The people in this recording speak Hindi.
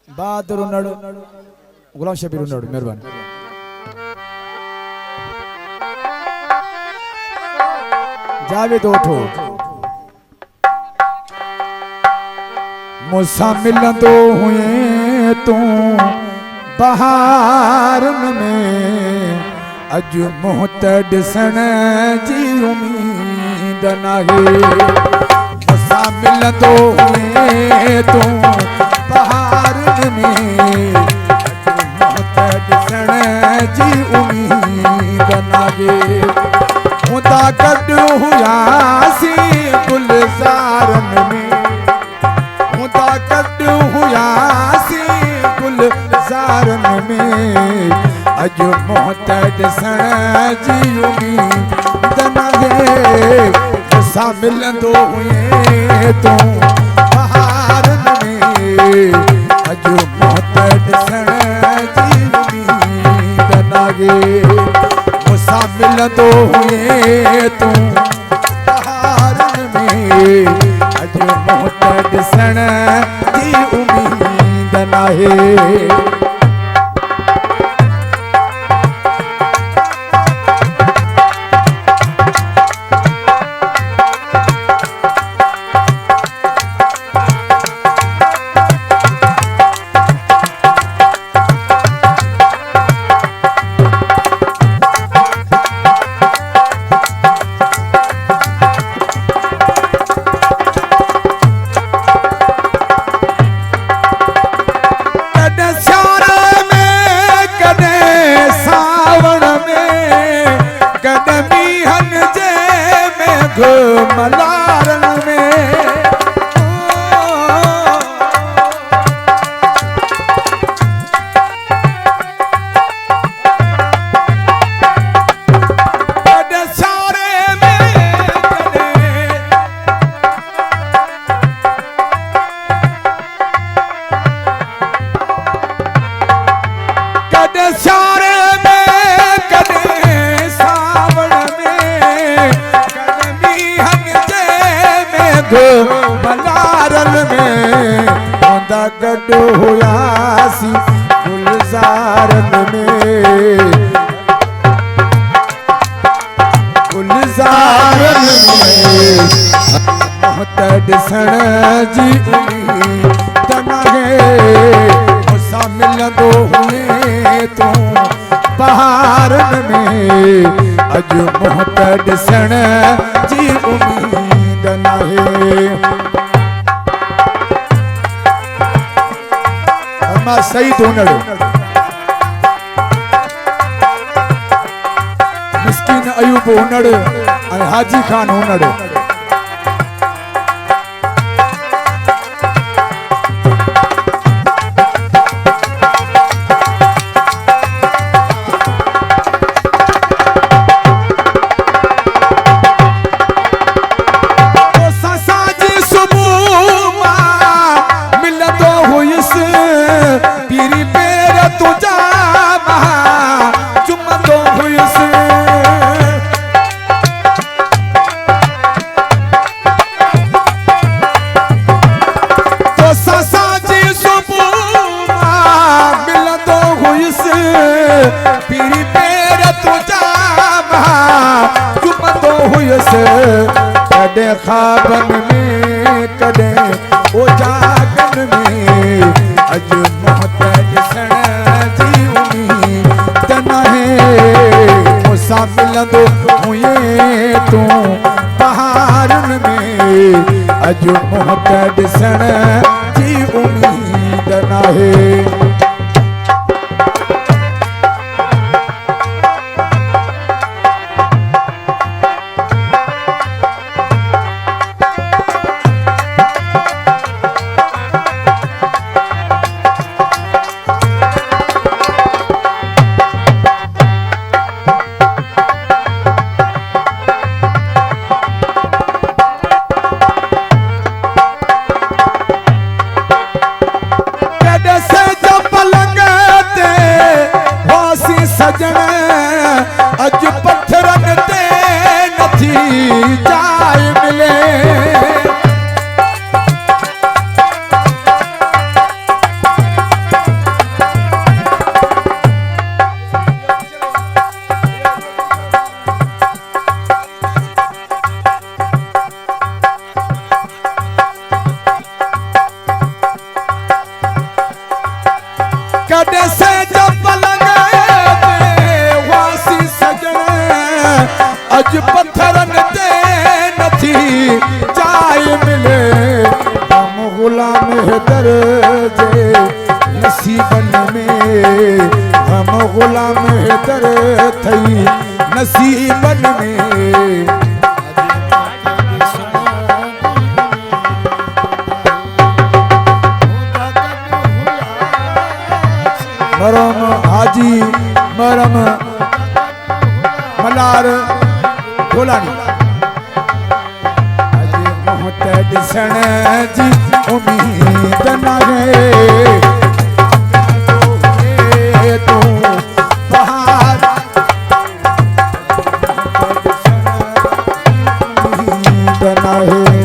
बहादुर उन्नाडु गुलाम शबीर उन्नाडु मेहरबान जावेद ओठो मुसा मिलंदो हुए तू बहारन में अज मोहत ॾिसण जी उम्मीद नाहे मुसा मिलंदो हुए तू बहारन में अज मोहत ॾिसण जी उम्मीद नाहे हुंदा गॾु हुयासीं गुलज़ारन में हुंदा गॾु हुयासीं गुलज़ारन में अज मोहत ॾिसण जी उम्मीद नाहे मुसा मिलंदो हुए तू बहारन में अज मोहत ॾिसण जी उम्मीद नाहे मुसा मिलंदो हुए तू बहारन में अज मोहत ॾिसण जी उम्मीद नाहे मलारन में कॾहिं सारे में कॾहिं सारे में कॾहिं सावण में मलारन में हुंदा गॾु हुयासीं गुलज़ारन में गुलज़ारन में मोहत ॾिसण जी उम्मीद नाहे मुसा मिलंदो हुए तू बहारन में अज मोहत ॾिसण जी उम्मीद नाहे अम्मा सईद उन्नाडु मिस्किन अयूब उन्नाडु ऐं हाजी खान उन्नाडु कॾहिं ख्वाबन में कॾहिं उजागन में अज मोहत ॾिसण जी उम्मीद नाहे मुसा मिलंदो हुए तू बहारन में अज मोहत ॾिसण जी उम्मीद नाहे अज पत्थरन ते नथी जाय मिले है दर्जे नसीबन में, हम गुलाम है दर थई नसीबन में। मरम हाजी मरम मलार ढोलानी अजे मोहत दिसण जी उम्मीद न है तू बहार उम्मीद न है।